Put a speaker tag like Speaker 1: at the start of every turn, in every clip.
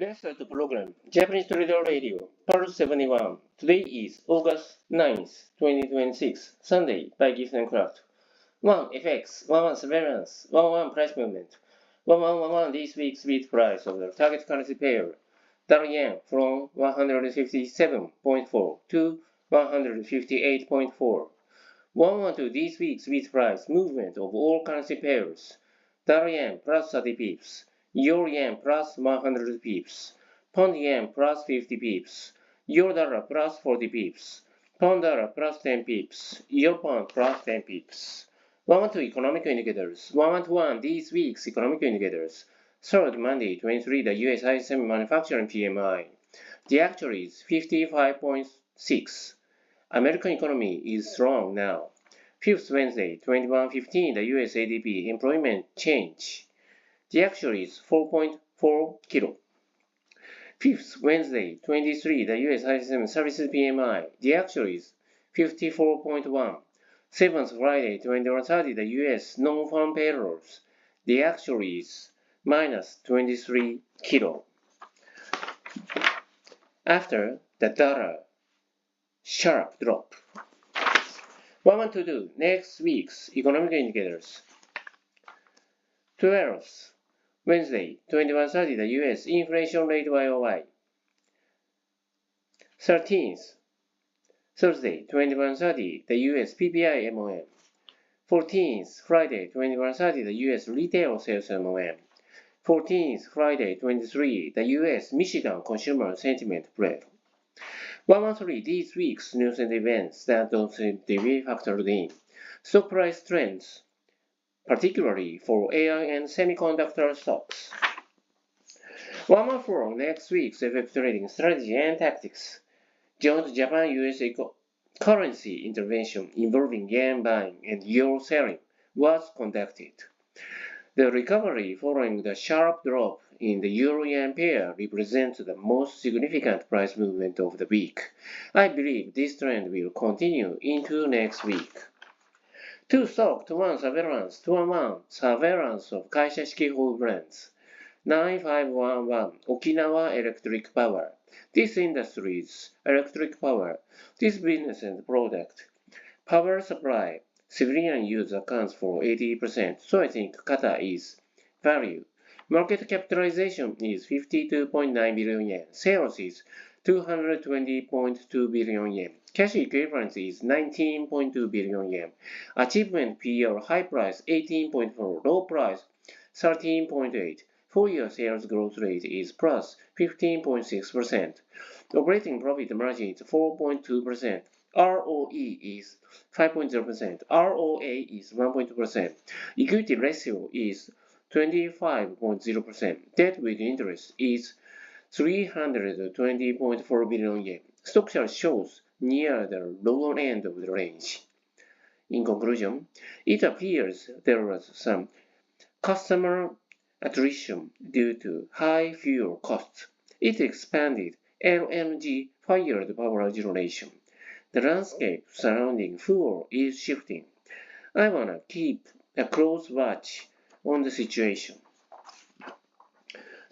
Speaker 1: Let's start the program. Japanese Trader Radio Part.071. Today is August 9th, 2026, Sunday by Gibson and Craft. 1 FX, 1 surveillance, 1 price movement, 1 this week's bid price of the target currency pair. Dollar yen from 157.4 to 158.4. 1 this week's bid price movement of all currency pairs. Dollar yen plus 30 pips. Euro yen plus 100 pips, pound yen plus 50 pips, euro dollar plus 40 pips, pound dollar plus 10 pips, euro pound plus 10 pips. 112 economic indicators. 112 this week's economic indicators. Third Monday 23 the US ISM manufacturing PMI. The actual is 55.6. American economy is strong now. Fifth Wednesday 21:15 the US ADP employment change. The actual is 4.4 kilo. Fifth Wednesday 23 the US ISM Services PMI. The actual is 54.1. Seventh Friday 21:30 the US non-farm payrolls. The actual is minus 23 kilo. After the dollar sharp drop. 112 next week's economic indicators. 12th Wednesday 21:30 the US inflation rate YOY. 13th Thursday 21:30 the US PPI MOM. 14th Friday 21:30 the US retail sales MOM. 14th Friday 23 the US Michigan consumer sentiment spread. 113 these week's news and events that don't seem to be factored in. Stock price trends, particularly for AI and semiconductor stocks. 114 next week's FX trading strategy and tactics. Joint Japan-US currency intervention involving yen buying and euro selling was conducted. The recovery following the sharp drop in the euro-yen pair represents the most significant price movement of the week. I believe this trend will continue into next week. 2 stock to 1 surveillance to 1 surveillance of Kaisha Shiki Whole Brands. 9511 Okinawa Electric Power. This industry's electric power. This business and product. Power supply. Civilian use accounts for 80%, so I think kata is value. Market capitalization is 52.9 billion yen. Sales is 220.2 billion yen. Cash equivalent is 19.2 billion yen. Achievement PL high price 18.4, low price 13.8. 4-year sales growth rate is plus 15.6%. Operating profit margin is 4.2%. ROE is 5.0%. ROA is 1.2%. Equity ratio is 25.0%. Debt with interest is 320.4 billion yen. Stock chart shows near the lower end of the range. In conclusion, it appears there was some customer attrition due to high fuel costs. It expanded LNG-fired power generation. The landscape surrounding fuel is shifting. I wanna keep a close watch on the situation.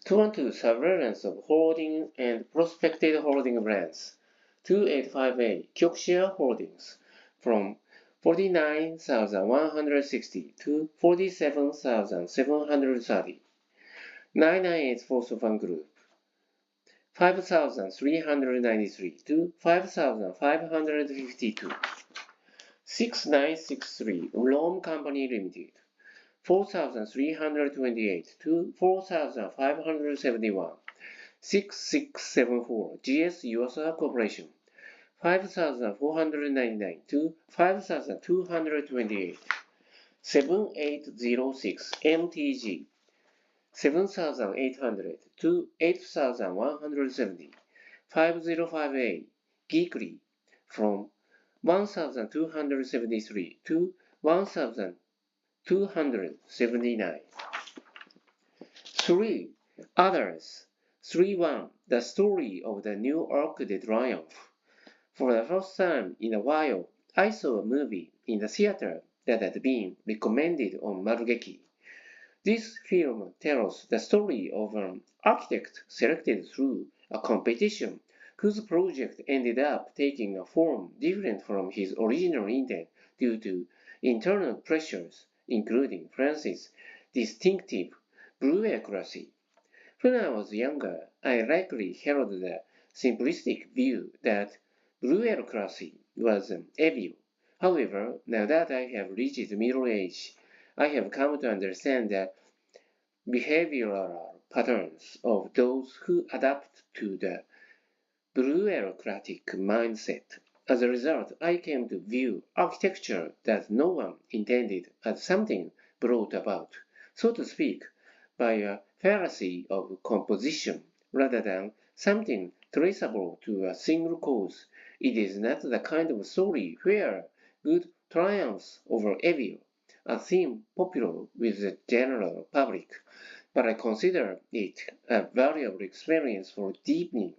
Speaker 1: 212 surveillance of holding and prospected holding brands. 285A Kyokushia Holdings from 49,160 to 47,730. 998 Phosphon Group. 5,393 to 5,552. 6963 Rome Company Limited. 4,328 to 4,571. 6674 GS USA Corporation. 5,499 to 5,228. 7806 MTG. 7,800 to 8,170. 505A Geekly from 1,273 to 1,279. 3. Others. 3.1 The Story of the New Arc de Triomphe. For the first time in a while, I saw a movie in the theater that had been recommended on Marugeki. This film tells the story of an architect selected through a competition whose project ended up taking a form different from his original intent due to internal pressures, including France's distinctive bureaucracy. When I was younger, I likely held the simplistic view that bureaucracy was evil. However, now that I have reached middle age, I have come to understand the behavioral patterns of those who adapt to the bureaucratic mindset. As a result, I came to view architecture that no one intended as something brought about, so to speak, by a fallacy of composition, rather than something traceable to a single cause. It is not the kind of story where good triumphs over evil, a theme popular with the general public, but I consider it a valuable experience for deepening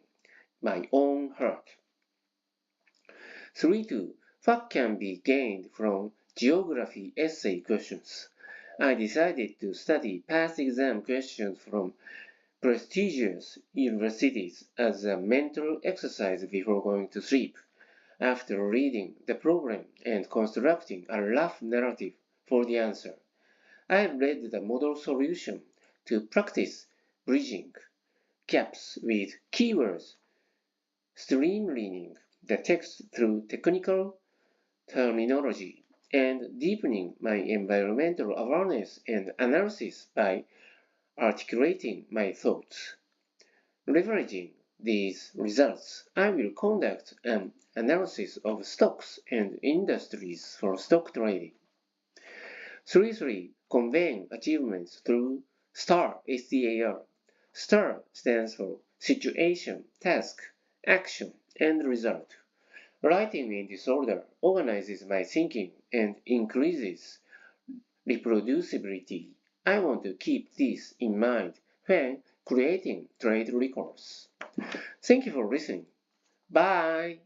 Speaker 1: my own heart. 3.2. What can be gained from geography essay questions? I decided to study past exam questions from prestigious universities as a mental exercise before going to sleep. After reading the problem and constructing a rough narrative for the answer, I read the model solution to practice bridging gaps with keywords, streamlining the text through technical terminology, and deepening my environmental awareness and analysis by articulating my thoughts. Leveraging these results, I will conduct an analysis of stocks and industries for stock trading. 3.3. Conveying achievements through STAR, S-T-A-R. STAR stands for Situation, Task, Action, and Result. Writing in this order organizes my thinking and increases reproducibility. I want to keep this in mind when creating trade records. Thank you for listening. Bye!